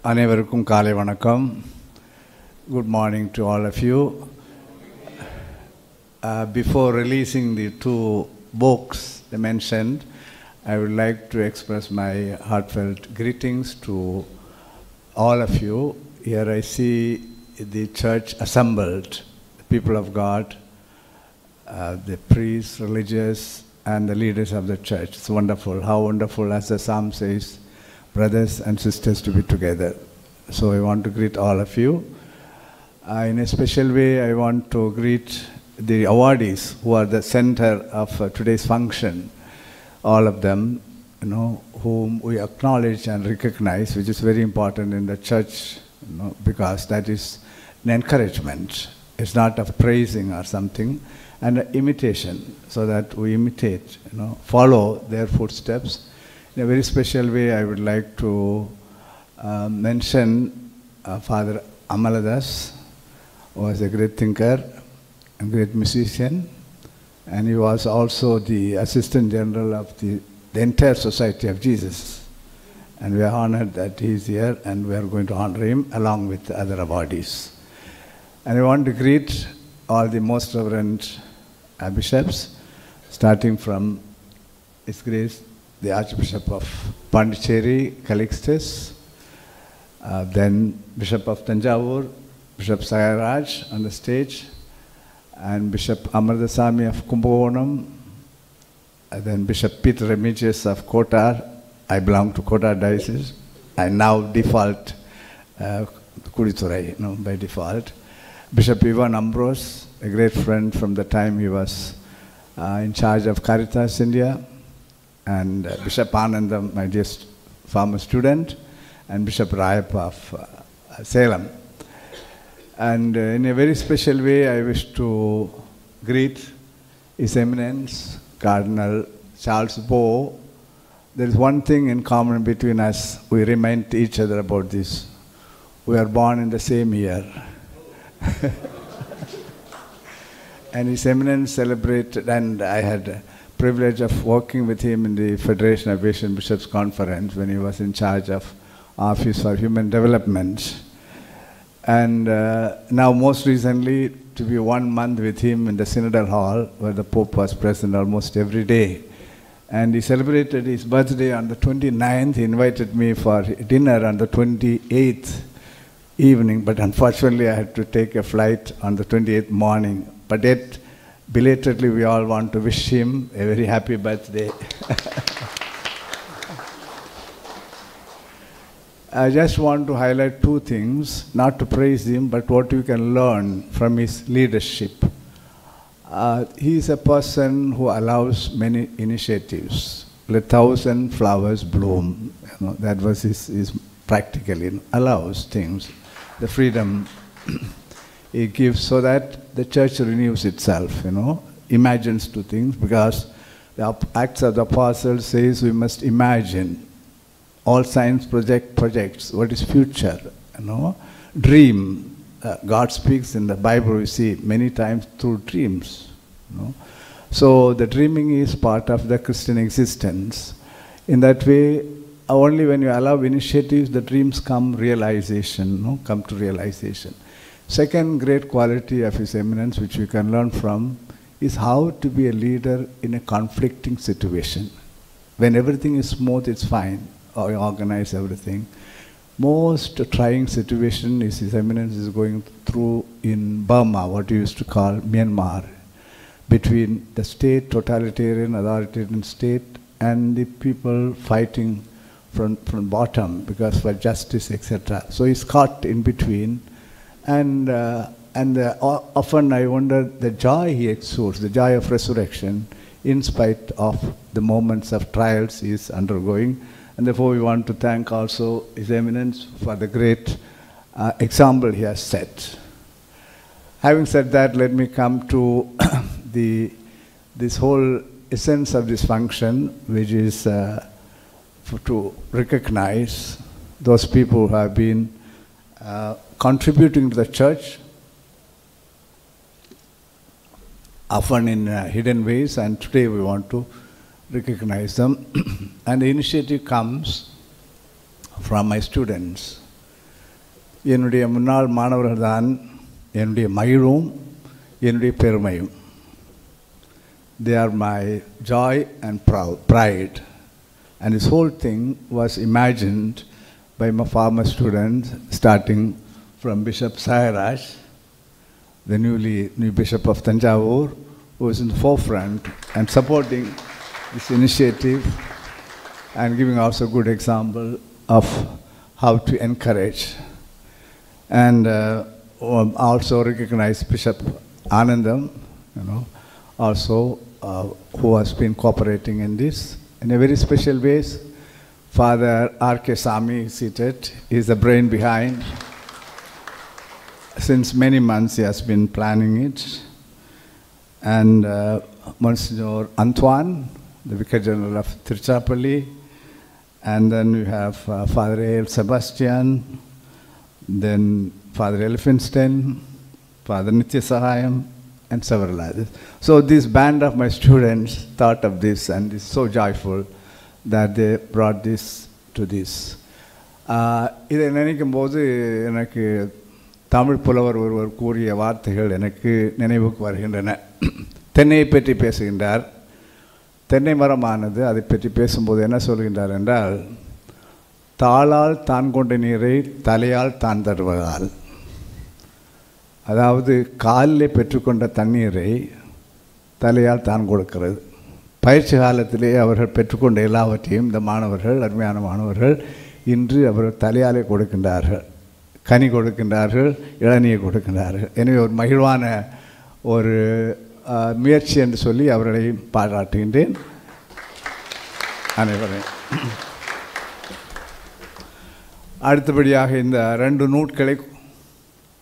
அனைவருக்கும் காலை வணக்கம். Good morning to all of you. Before releasing the two books I mentioned, I would like to express my heartfelt greetings to all of you. Here I see the church assembled, the people of God, the priests, religious, and the leaders of the church. It's wonderful. How wonderful, as the psalm says, brothers and sisters to be together. So I want to greet all of you. In a special way, I want to greet the awardees who are the center of today's function. All of them, whom we acknowledge and recognize, which is very important in the church, because that is an encouragement. It's not of praising or something, and an imitation, so that we imitate, follow their footsteps. In a very special way, I would like to mention Father Amaladas, who was a great thinker, a great musician, and he was also the Assistant General of the entire Society of Jesus. And we are honored that he is here, and we are going to honor him along with the other awardees. And I want to greet all the most reverend bishops, starting from His Grace the Archbishop of Pondicherry, Calixtus, then Bishop of Tanjavur, Bishop Sayaraj on the stage, and Bishop Amarthasamy of Kumbakonam, then Bishop Peter Remigius of Kotar. I belong to Kotar Diocese. I now default Kudithurai, by default. Bishop Ivan Ambrose, a great friend from the time he was in charge of Caritas India, and Bishop Anandam, my dear former student, and Bishop Rayappa of Salem. And in a very special way, I wish to greet His Eminence, Cardinal Charles Bo. There is one thing in common between us. We remind each other about this. We are born in the same year. And His Eminence celebrated, and I had privilege of working with him in the Federation of Asian Bishops Conference when he was in charge of Office for Human Development. And now most recently, to be 1 month with him in the Synodal Hall, where the Pope was present almost every day. And he celebrated his birthday on the 29th. He invited me for dinner on the 28th evening, but unfortunately I had to take a flight on the 28th morning. But yet, belatedly, we all want to wish him a very happy birthday. I just want to highlight two things, not to praise him, but what we can learn from his leadership. He is a person who allows many initiatives. Let 1,000 flowers bloom. That was his practically, allows things. The freedom he gives so that the church renews itself, imagines two things, because the Acts of the Apostles says we must imagine. All science projects what is future, dream. God speaks in the Bible, we see many times through dreams. So the dreaming is part of the Christian existence. In that way, only when you allow initiatives, the dreams come to realization. Second great quality of His Eminence, which we can learn from, is how to be a leader in a conflicting situation. When everything is smooth, it's fine, or you organize everything. Most trying situation is His Eminence is going through in Burma, what we used to call Myanmar, between the state, totalitarian, authoritarian state, and the people fighting from bottom because for justice, etc. So he's caught in between. And often I wonder the joy he exudes, the joy of resurrection, in spite of the moments of trials he is undergoing. And therefore we want to thank also His Eminence for the great example he has set. Having said that, let me come to this whole essence of this function, which is to recognize those people who have been contributing to the church, often in hidden ways, and today we want to recognize them. And the initiative comes from my students. என்னுடைய முன்னாள் மாணவர்கள் தான் என்னுடைய மகிழும் என்னுடைய பெருமையும். They are my joy and pride. And this whole thing was imagined by my former students, starting from Bishop Sairaj, the new Bishop of Tanjavur, who is in the forefront and supporting this initiative and giving also a good example of how to encourage. And also recognize Bishop Anandam, also who has been cooperating in this in a very special ways. Father R.K. Sami is seated. He is the brain behind. Since many months he has been planning it. And Monsignor Antoine, the Vicar General of Tiruchirappalli. And then we have Father A.L. Sebastian, then Father Elphinstone, Father Nitya Sahayam, and several others. So this band of my students thought of this and is so joyful that they brought this to this. இதை நினைக்கும் போது எனக்கு தமிழ் புலவர் ஒருவர் கூறிய வார்த்தைகள் எனக்கு நினைவுக்கு வருகின்றன. தென்னையை பற்றி பேசுகின்றார். தென்னை மரமானது அதை பற்றி பேசும்போது என்ன சொல்கின்றார் என்றால், தாளால் தான் கொண்ட நீரை தலையால் தான் தருவதால். அதாவது காலில் பெற்றுக்கொண்ட தண்ணீரை தலையால் தான் கொடுக்கிறது. பயிற்சி காலத்திலே அவர்கள் பெற்றுக்கொண்ட எல்லாவற்றையும் இந்த மாணவர்கள், அருமையான மாணவர்கள், இன்று அவர்கள் தலையாலே கொடுக்கின்றார்கள். கனி கொடுக்கின்றார்கள், இளநீயை கொடுக்கின்றார்கள். எனவே ஒரு மகிழ்வான ஒரு முயற்சி என்று சொல்லி அவர்களை பாராட்டுகின்றேன் அனைவரையும். அடுத்தபடியாக இந்த 2 நூட்களை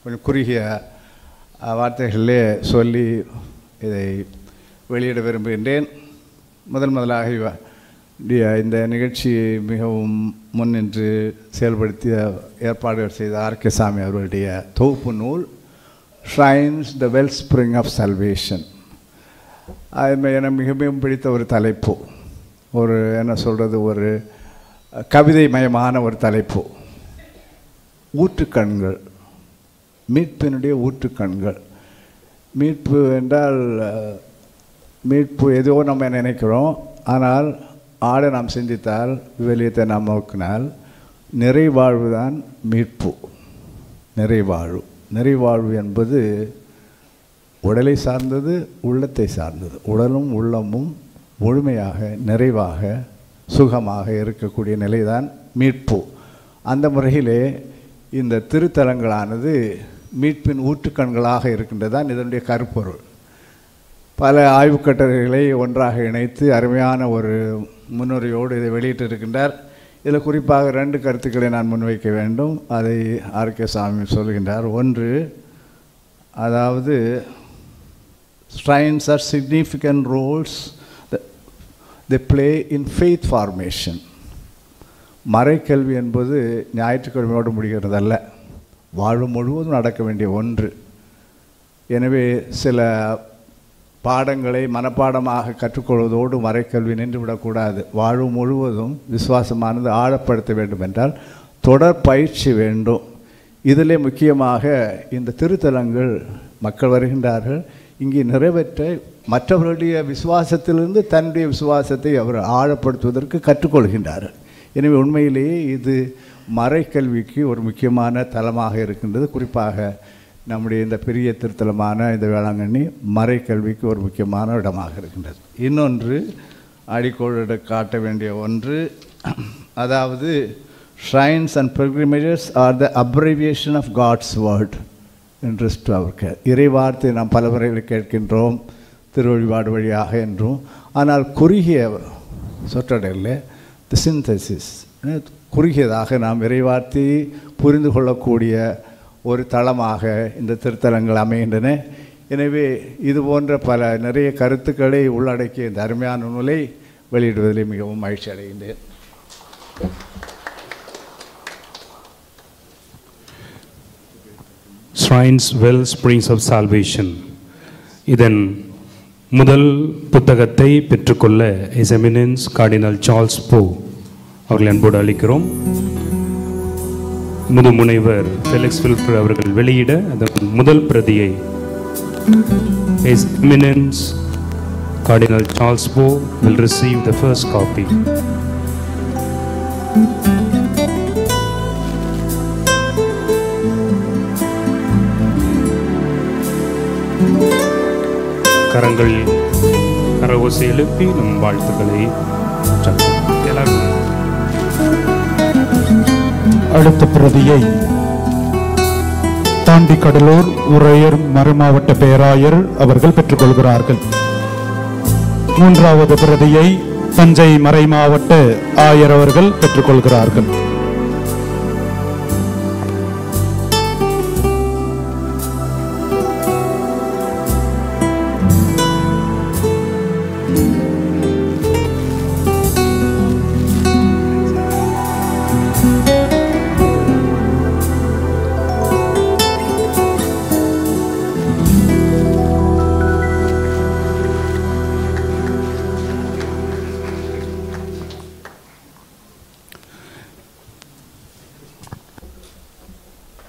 கொஞ்சம் குறுகிய வார்த்தைகளிலே சொல்லி இதை வெளியிட விரும்புகின்றேன். முதலாக இந்த நிகழ்ச்சியை மிகவும் முன்னின்று செயல்படுத்திய ஏற்பாடுகள் செய்த R.K. சாமி அவர்களுடைய தொகுப்பு நூல் shrines the wellspring of salvation. அது எனக்கு மிகவும் பிடித்த ஒரு தலைப்பு. ஒரு என்ன சொல்கிறது, ஒரு கவிதை மயமான ஒரு தலைப்பு. ஊற்றுக்கண்கள், மீட்பினுடைய ஊற்றுக்கண்கள். மீட்பு என்றால் மீட்பு ஏதோ நம்ம நினைக்கிறோம். ஆனால் ஆட நாம் சிந்தித்தால், விவிலியத்தை நாம் நோக்கினால், நிறைவாழ்வு தான் மீட்பு. நிறைவாழ்வு என்பது உடலை சார்ந்தது, உள்ளத்தை சார்ந்தது. உடலும் உள்ளமும் முழுமையாக நிறைவாக சுகமாக இருக்கக்கூடிய நிலைதான் மீட்பு. அந்த முறையிலே இந்த திருத்தலங்களானது மீட்பின் ஊற்றுக்கண்களாக இருக்கின்றதான் இதனுடைய கருப்பொருள். பல ஆய்வுக்கட்டுரைகளை ஒன்றாக இணைத்து அருமையான ஒரு முன்னுரையோடு இதை வெளியிட்டிருக்கின்றார். இதில் குறிப்பாக 2 கருத்துக்களை நான் முன்வைக்க வேண்டும். அதை R.K. சாமி சொல்கின்றார். ஒன்று, அதாவது shrines are significant roles they play in faith formation. மறைக்கல்வி என்பது ஞாயிற்றுக்கிழமையோடு முடிகிறதல்ல, வாழ்வு முழுவதும் நடக்க வேண்டிய ஒன்று. எனவே சில பாடங்களை மனப்பாடமாக கற்றுக்கொள்வதோடு மறைக்கல்வி நின்றுவிடக்கூடாது. வாழ்வு முழுவதும் விசுவாசமானது ஆழப்படுத்த வேண்டும் என்றால் தொடர் பயிற்சி வேண்டும். இதிலே முக்கியமாக இந்த திருத்தலங்கள் மக்கள் வருகின்றார்கள், இங்கே நிறைவேற்ற மற்றவர்களுடைய விசுவாசத்திலிருந்து தன்னுடைய விசுவாசத்தை அவர் ஆழப்படுத்துவதற்கு கற்றுக்கொள்கின்றார்கள். எனவே உண்மையிலேயே இது மறைக்கல்விக்கு ஒரு முக்கியமான தலமாக இருக்கின்றது. குறிப்பாக நம்முடைய இந்த பெரிய திருத்தலமான இந்த வேளாங்கண்ணி மறைக்கல்விக்கு ஒரு முக்கியமான இடமாக இருக்கின்றது. இன்னொன்று, அடிக்கோடு காட்ட வேண்டிய ஒன்று, அதாவது shrines and pilgrimages are the abbreviation of God's word in rest to our care. இறைவார்த்தை நாம் பல முறையில் கேட்கின்றோம், திருவழிபாடு வழியாக என்றும். ஆனால் குறுகிய சொற்றொடரில் தி சிந்தசிஸ், குறுகியதாக நாம் இறைவார்த்தையை புரிந்து கொள்ளக்கூடிய ஒரு தளமாக இந்த திருத்தலங்கள் அமைகின்றன. எனவே இது போன்ற நிறைய கருத்துக்களை உள்ளடக்கிய இந்த அருமையான நூலை வெளியிடுவதில் மிகவும் மகிழ்ச்சி அடைகின்றேன். Shrines Well Springs of Salvation. இதன் முதல் புத்தகத்தை பெற்றுக்கொள்ள His Eminence Cardinal Charles Poe அவர்கள் அன்போடு அளிக்கிறோம். முதுமுனைவர் ஃபெலிக்ஸ் வில்ஃப்ரட் அவர்கள் வெளியிட அதன் முதல் பிரதியை His Eminence Cardinal Charles Bo will receive the first copy. கரங்கள் கரவோசை எழுப்பி நம் வாழ்த்துக்களை அடுத்த பிரதியை தாண்டி கடலூர் உறையூர் மறைமாவட்ட பேராயர் அவர்கள் பெற்றுக்கொள்கிறார்கள். மூன்றாவது பிரதியை தஞ்சை மறைமாவட்ட ஆயர் அவர்கள் பெற்றுக்கொள்கிறார்கள்.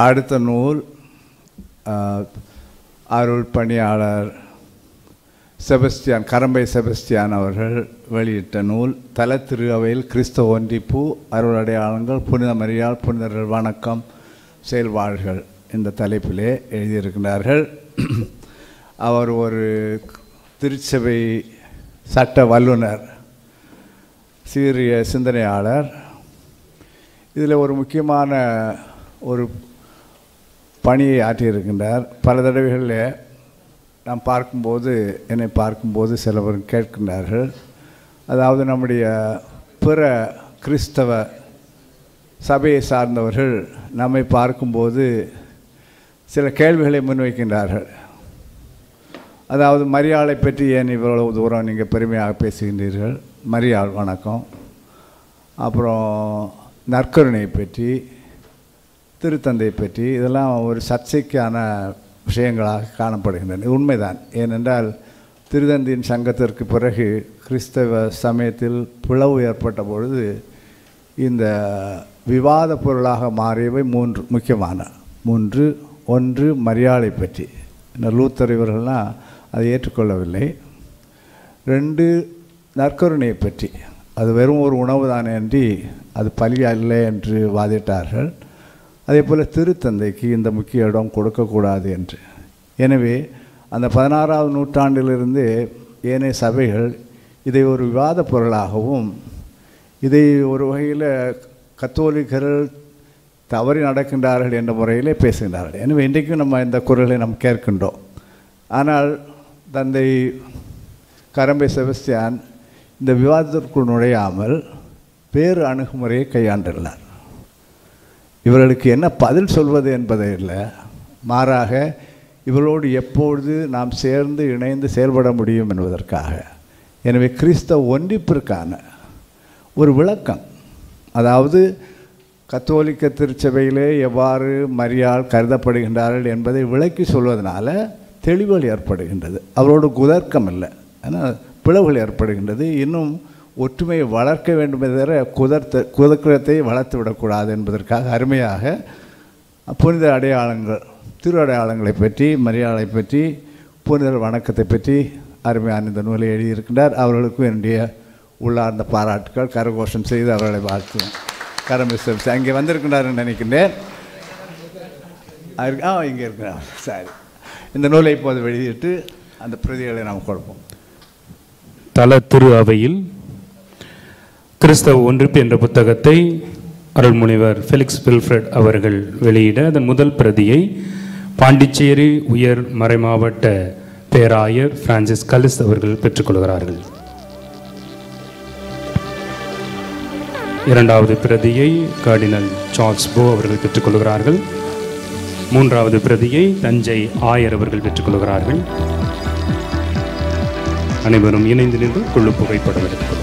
அடுத்த நூல் அருள் பணியாளர் செபஸ்தியான் கரம்பை செபஸ்தியான் அவர்கள் வெளியிட்ட நூல் தல திரு அவையில் கிறிஸ்தவ ஒன்றிப்பு அருள் அடையாளங்கள் புனித மரியாள் புனிதர்கள் வணக்கம் செயல்பாடுகள் இந்த தலைப்பிலே எழுதியிருக்கிறார்கள். அவர் ஒரு திருச்சபை சட்ட வல்லுனர், சீரிய சிந்தனையாளர். இதில் ஒரு முக்கியமான ஒரு பணியை ஆற்றியிருக்கின்றார். பல தடவைகளில் நாம் என்னை பார்க்கும்போது சிலவர் கேட்கின்றார்கள், அதாவது நம்முடைய பிற கிறிஸ்தவ சபையை சார்ந்தவர்கள் நம்மை பார்க்கும்போது சில கேள்விகளை முன்வைக்கின்றார்கள். அதாவது மரியாளை பற்றி ஏன் இவ்வளவு தூரம் நீங்கள் பெருமையாக பேசுகின்றீர்கள்? மரியாள் வணக்கம், அப்புறம் நற்கருணை பற்றி, திருத்தந்தை பற்றி, இதெல்லாம் ஒரு சர்ச்சைக்கான விஷயங்களாக காணப்படுகின்றன. உண்மைதான். ஏனென்றால் திருத்தந்தையின் சங்கத்திற்கு பிறகு கிறிஸ்தவ சமயத்தில் பிளவு ஏற்பட்ட பொழுது இந்த விவாத பொருளாக மாறியவை முக்கியமான மூன்று. ஒன்று மரியாளை பற்றி, இந்த லூத்தர் இவர்கள்லாம் அதை ஏற்றுக்கொள்ளவில்லை. 2 நற்கருணையை பற்றி, அது வெறும் ஒரு உணவு தானே அன்றி அது பலி அல்ல என்று வாதிட்டார்கள். அதே போல் திருத்தந்தைக்கு இந்த முக்கிய இடம் கொடுக்கக்கூடாது என்று. எனவே அந்த 16ஆவது நூற்றாண்டிலிருந்து ஏனைய சபைகள் இதை ஒரு விவாத பொருளாகவும், இதை ஒரு வகையில் கத்தோலிக்கர்கள் தவறி நடக்கின்றார்கள் என்ற முறையிலே பேசுகின்றார்கள். எனவே இன்றைக்கும் நம்ம இந்த குரலை நாம் கேட்கின்றோம். ஆனால் தந்தை கரம்பை செபஸ்தியான் இந்த விவாதத்திற்குள் நுழையாமல் வேறு அணுகுமுறையை கையாண்டுள்ளார். இவர்களுக்கு என்ன பதில் சொல்வது என்பதை இல்லை, மாறாக இவர்களோடு எப்பொழுது நாம் சேர்ந்து இணைந்து செயல்பட முடியும் என்பதற்காக. எனவே கிறிஸ்தவ ஒன்றிப்பிற்கான ஒரு விளக்கம், அதாவது கத்தோலிக்க திருச்சபையிலே எவ்வாறு மரியாள் கருதப்படுகின்றார்கள் என்பதை விளக்கி சொல்வதனால தெளிவுகள் ஏற்படுகின்றது. அவரோடு குதர்க்கம் இல்லை, ஆனால் பிளவுகள் ஏற்படுகின்றது. இன்னும் ஒற்றுமையை வளர்க்க வேண்டுமே தவிர குதர்க்கத்தை வளர்த்து விடக்கூடாது என்பதற்காக அருமையாக புனித அடையாளங்கள், திரு அடையாளங்களை பற்றி, மரியாதை பற்றி, புனிதர் வணக்கத்தை பற்றி அருமையான இந்த நூலை எழுதியிருக்கின்றார். அவர்களுக்கும் என்னுடைய உள்ளார்ந்த பாராட்டுக்கள். கரகோஷம் செய்து அவர்களை வாழ்த்துவோம். கரமிஸ்டர் அங்கே வந்திருக்கின்றார்னு நினைக்கின்றேன். இங்கே இருக்கிறார். சரி, இந்த நூலை இப்போது வெளியிட்டு அந்த பிரதிகளை நாம் கொடுப்போம். தல திரு அவையில் கிறிஸ்தவ ஒன்றிப்பு என்ற புத்தகத்தை அருள்முனைவர் ஃபெலிக்ஸ் வில்ஃப்ரட் அவர்கள் வெளியிட அதன் முதல் பிரதியை பாண்டிச்சேரி உயர் மறைமாவட்ட பேராயர் பிரான்சிஸ் கலிஸ் அவர்கள் பெற்றுக்கொள்கிறார்கள். இரண்டாவது பிரதியை கார்டினல் சார்ல்ஸ் போ அவர்கள் பெற்றுக்கொள்கிறார்கள். மூன்றாவது பிரதியை தஞ்சை ஆயர் அவர்கள் பெற்றுக்கொள்கிறார்கள். அனைவரும் இணைந்து நின்று குழு புகைப்படம் எடுத்துக்கொள்ளும்.